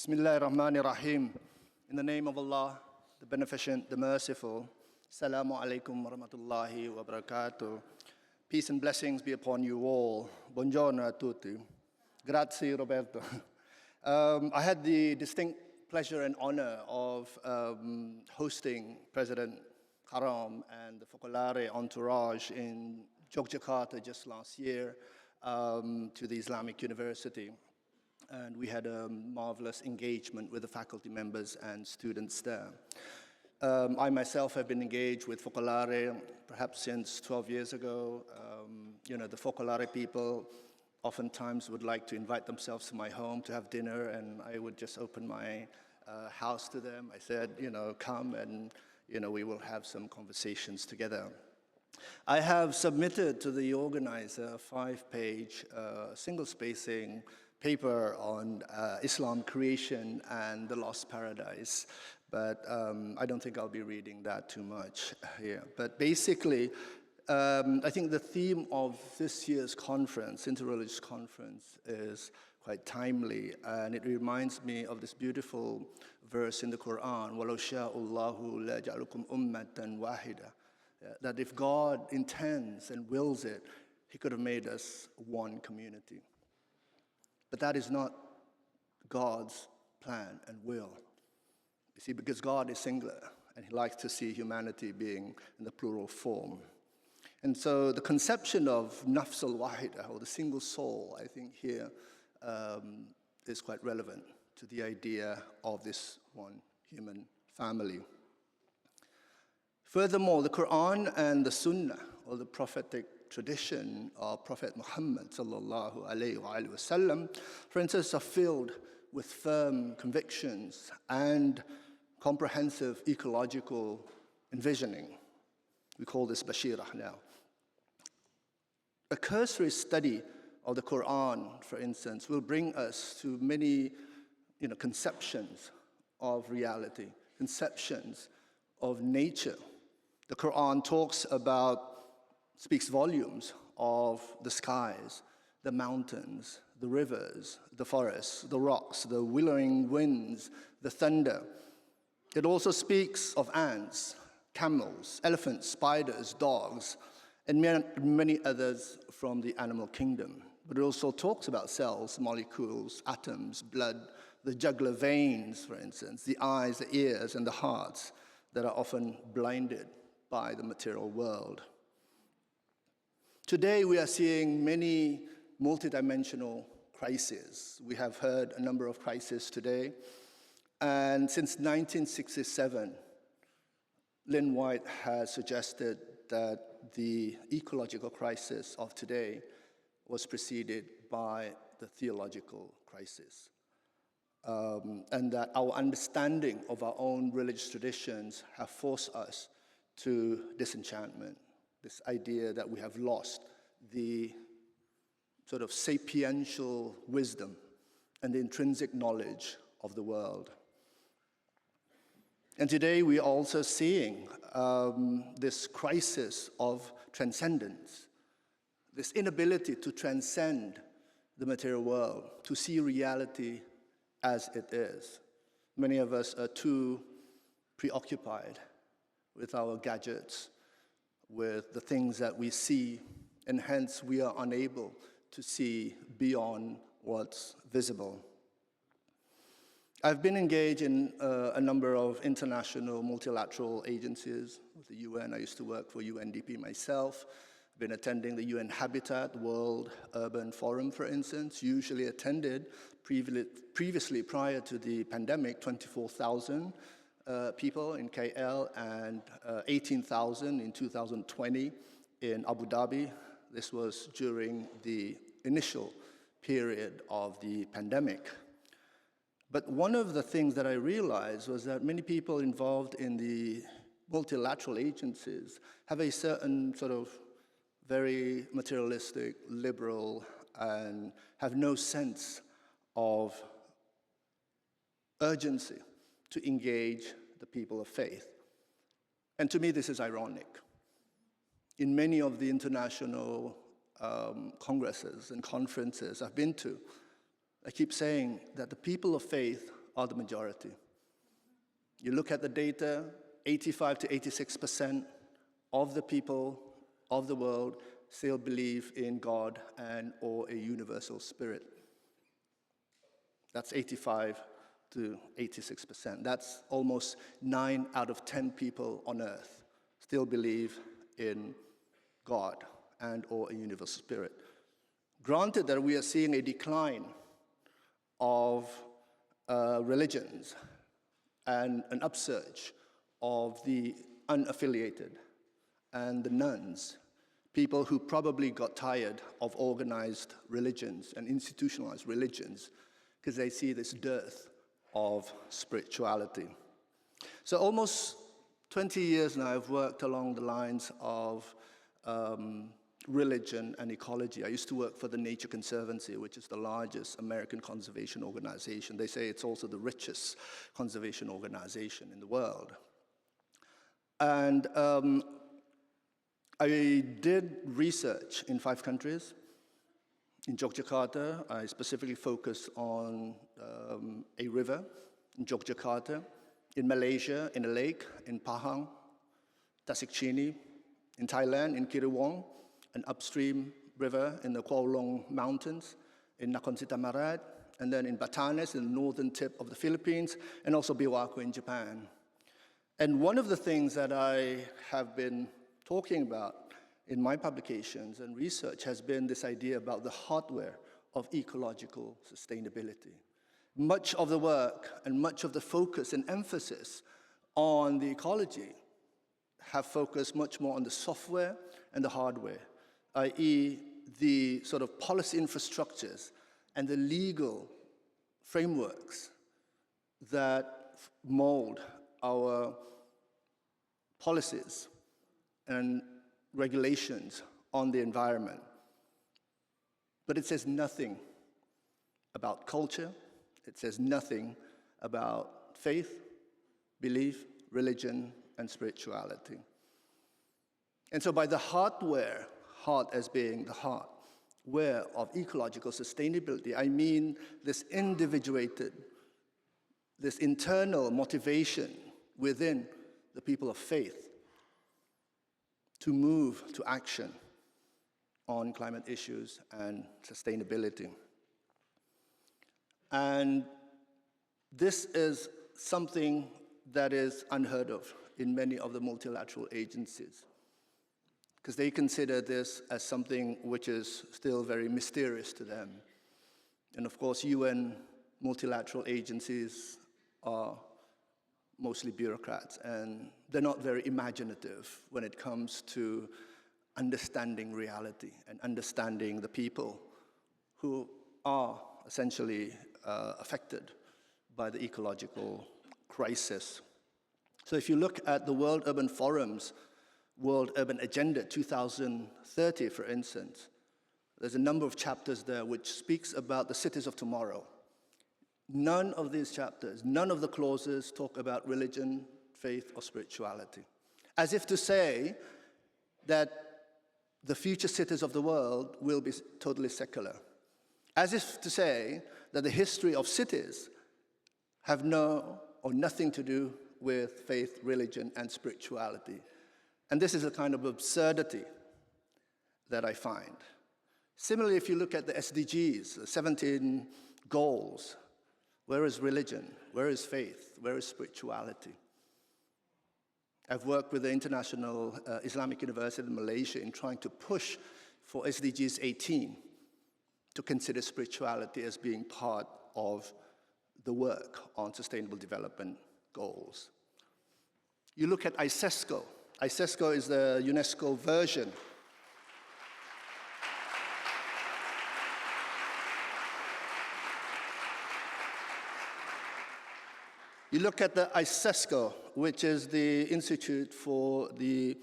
Bismillah ar-Rahman ar-Rahim. In the name of Allah, the Beneficent, the Merciful. Assalamu alaikum wa rahmatullahi wa barakatuh. Peace and blessings be upon you all. Buongiorno a tutti. Grazie, Roberto. I had the distinct pleasure and honor of hosting President Karam and the Focolare entourage in Yogyakarta just last year to the Islamic University. And we had a marvelous engagement with the faculty members and students there. I myself have been engaged with Focolare perhaps since 12 years ago. The Focolare people oftentimes would like to invite themselves to my home to have dinner, and I would just open my house to them. I said, come and, we will have some conversations together. I have submitted to the organizer a 5-page single-spacing paper on Islam creation and the lost paradise, but I don't think I'll be reading that too much here. But basically, I think the theme of this year's conference, interreligious conference, is quite timely, and it reminds me of this beautiful verse in the Quran, وَلَوْ شَاءَ اللَّهُ لَجَعَلَكُمْ أُمَّةً وَاحِدَةً, that if God intends and wills it, he could have made us one community. But that is not God's plan and will. You see, because God is singular, and he likes to see humanity being in the plural form. And so the conception of nafs al-wahida, or the single soul, I think here is quite relevant to the idea of this one human family. Furthermore, the Quran and the Sunnah, or the prophetic tradition of Prophet Muhammad sallallahu alaihi wasallam, for instance, are filled with firm convictions and comprehensive ecological envisioning. We call this Bashirah now. A cursory study of the Quran, for instance, will bring us to many conceptions of reality, conceptions of nature. The Quran speaks volumes of the skies, the mountains, the rivers, the forests, the rocks, the whirling winds, the thunder. It also speaks of ants, camels, elephants, spiders, dogs, and many others from the animal kingdom. But it also talks about cells, molecules, atoms, blood, the jugular veins, for instance, the eyes, the ears, and the hearts that are often blinded by the material world. Today, we are seeing many multidimensional crises. We have heard a number of crises today. And since 1967, Lynn White has suggested that the ecological crisis of today was preceded by the theological crisis. And that our understanding of our own religious traditions have forced us to disenchantment. This idea that we have lost the sort of sapiential wisdom and the intrinsic knowledge of the world. And today we are also seeing this crisis of transcendence, this inability to transcend the material world, to see reality as it is. Many of us are too preoccupied with our gadgets, with the things that we see, and hence we are unable to see beyond what's visible. I've been engaged in a number of international multilateral agencies with the UN. I used to work for UNDP myself. I've been attending the UN Habitat World Urban Forum, for instance, usually attended previously prior to the pandemic, 24,000 people in KL and 18,000 in 2020 in Abu Dhabi. This was during the initial period of the pandemic. But one of the things that I realized was that many people involved in the multilateral agencies have a certain sort of very materialistic, liberal, and have no sense of urgency to engage the people of faith. And to me, this is ironic. In many of the international congresses and conferences I've been to, I keep saying that the people of faith are the majority. You look at the data, 85 to 86% of the people of the world still believe in God and or a universal spirit. That's 85 to 86%. That's almost 9 out of 10 people on earth still believe in God and or a universal spirit. Granted that we are seeing a decline of religions and an upsurge of the unaffiliated and the nuns, people who probably got tired of organized religions and institutionalized religions because they see this dearth of spirituality. So almost 20 years now I've worked along the lines of religion and ecology. I used to work for the Nature Conservancy, which is the largest American conservation organization. They say it's also the richest conservation organization in the world. And I did research in 5 countries. In Yogyakarta, I specifically focused on a river in Yogyakarta, in Malaysia, in a lake, in Pahang, Tasik Chini, in Thailand, in Kiriwong, an upstream river in the Kuala Long Mountains, in Nakhon Si Thammarat, and then in Batanes, in the northern tip of the Philippines, and also Biwako in Japan. And one of the things that I have been talking about in my publications and research has been this idea about the hardware of ecological sustainability. Much of the work and much of the focus and emphasis on the ecology have focused much more on the software and the hardware, i.e. the sort of policy infrastructures and the legal frameworks that mold our policies and regulations on the environment. But it says nothing about culture. It says nothing about faith, belief, religion, and spirituality. And so by the hardware, heart as being the hardware of ecological sustainability, I mean this individuated, this internal motivation within the people of faith to move to action on climate issues and sustainability. And this is something that is unheard of in many of the multilateral agencies, because they consider this as something which is still very mysterious to them. And of course, UN multilateral agencies are mostly bureaucrats, and they're not very imaginative when it comes to understanding reality and understanding the people who are essentially affected by the ecological crisis. So if you look at the World Urban Forum's World Urban Agenda 2030, for instance, there's a number of chapters there which speaks about the cities of tomorrow. None of these chapters, none of the clauses talk about religion, faith, or spirituality. As if to say that the future cities of the world will be totally secular. As if to say that the history of cities have no or nothing to do with faith, religion, and spirituality. And this is a kind of absurdity that I find. Similarly, if you look at the SDGs, the 17 goals, where is religion? Where is faith? Where is spirituality? I've worked with the International Islamic University in Malaysia in trying to push for SDGs 18 to consider spirituality as being part of the work on sustainable development goals. You look at ISESCO. ISESCO is the UNESCO version You look at the ISESCO, which is the Institute for the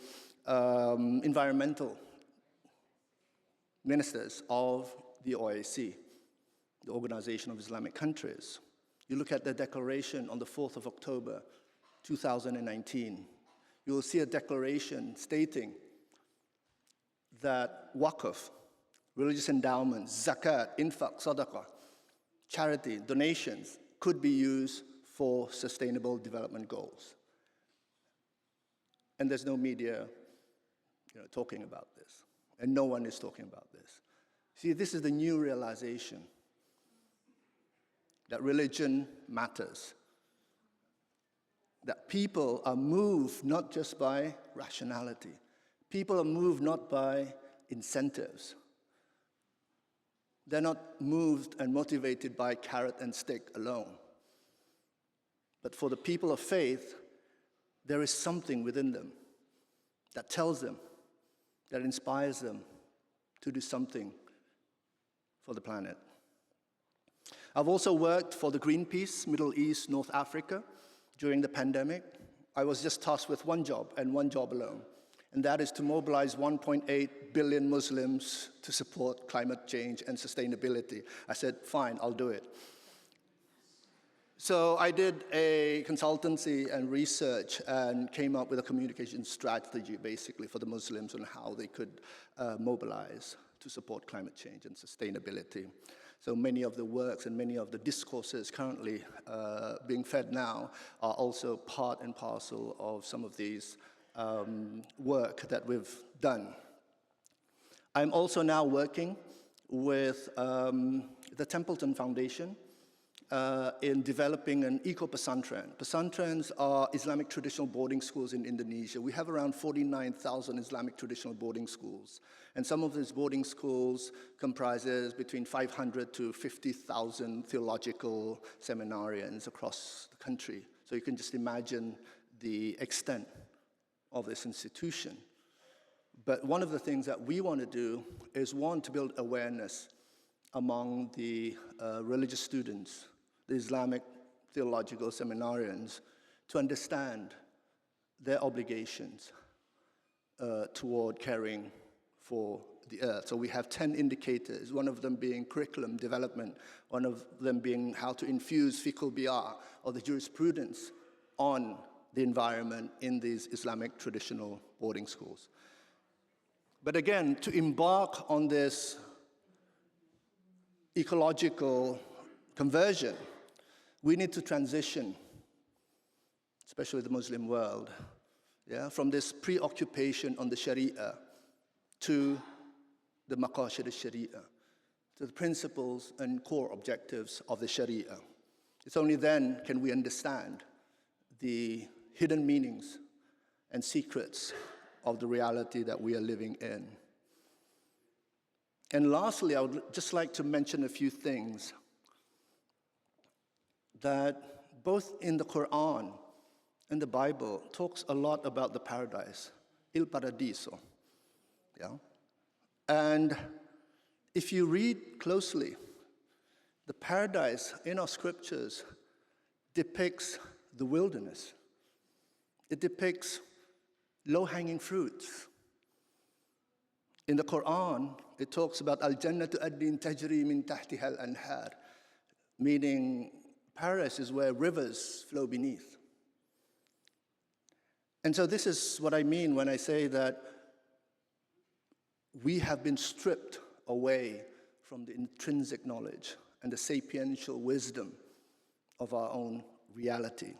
Environmental Ministers of the OIC, the Organization of Islamic Countries. You look at the declaration on the 4th of October, 2019. You will see a declaration stating that waqf, religious endowments, zakat, infaq, sadaqah, charity, donations, could be used for sustainable development goals. And there's no media talking about this. And no one is talking about this. See, this is the new realization that religion matters. That people are moved not just by rationality. People are moved not by incentives. They're not moved and motivated by carrot and stick alone. But for the people of faith, there is something within them that tells them, that inspires them to do something for the planet. I've also worked for the Greenpeace, Middle East, North Africa during the pandemic. I was just tasked with one job and one job alone, and that is to mobilize 1.8 billion Muslims to support climate change and sustainability. I said, fine, I'll do it. So I did a consultancy and research and came up with a communication strategy, basically, for the Muslims on how they could mobilize to support climate change and sustainability. So many of the works and many of the discourses currently being fed now are also part and parcel of some of these work that we've done. I'm also now working with the Templeton Foundation in developing an eco-pesantren. Pesantrens are Islamic traditional boarding schools in Indonesia. We have around 49,000 Islamic traditional boarding schools. And some of these boarding schools comprises between 500 to 50,000 theological seminarians across the country. So you can just imagine the extent of this institution. But one of the things that we want to do is, one, to build awareness among the religious students, the Islamic theological seminarians, to understand their obligations toward caring for the earth. So we have 10 indicators, one of them being curriculum development, one of them being how to infuse fiqh al-biyah, or the jurisprudence on the environment in these Islamic traditional boarding schools. But again, to embark on this ecological conversion, we need to transition, especially the Muslim world, from this preoccupation on the Sharia to the maqasid al-Sharia, to the principles and core objectives of the Sharia. It's only then can we understand the hidden meanings and secrets of the reality that we are living in. And lastly, I would just like to mention a few things that both in the Quran and the Bible talks a lot about the paradise, il paradiso. And if you read closely, the paradise in our scriptures depicts the wilderness. It depicts low-hanging fruits. In the Quran, it talks about al-jannatu ad-din tajri min tahtiha al-anhar, meaning paradise is where rivers flow beneath. And so this is what I mean when I say that we have been stripped away from the intrinsic knowledge and the sapiential wisdom of our own reality.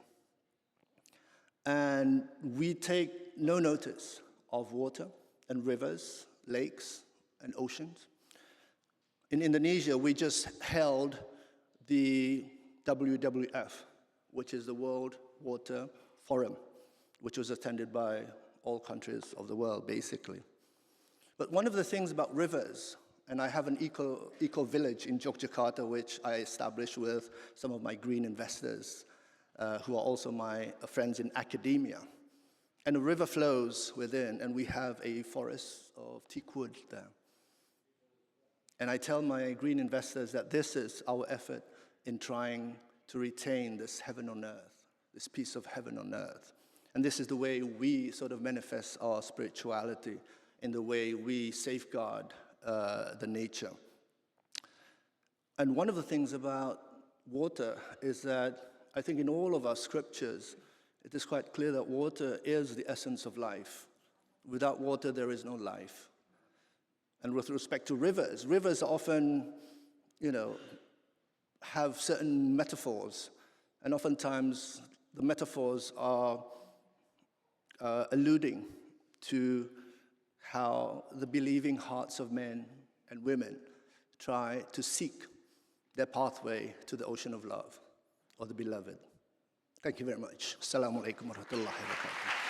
And we take no notice of water and rivers, lakes and oceans. In Indonesia, we just held the WWF, which is the World Water Forum, which was attended by all countries of the world, basically. But one of the things about rivers, and I have an eco village in Yogyakarta, which I established with some of my green investors, who are also my friends in academia. And a river flows within, and we have a forest of teak wood there. And I tell my green investors that this is our effort in trying to retain this heaven on earth, this piece of heaven on earth. And this is the way we sort of manifest our spirituality, in the way we safeguard the nature. And one of the things about water is that I think in all of our scriptures, it is quite clear that water is the essence of life. Without water, there is no life. And with respect to rivers, rivers are often, have certain metaphors, and oftentimes the metaphors are alluding to how the believing hearts of men and women try to seek their pathway to the ocean of love, or the beloved. Thank you very much. Assalamu alaikum wa rahmatullahi wa barakatuh.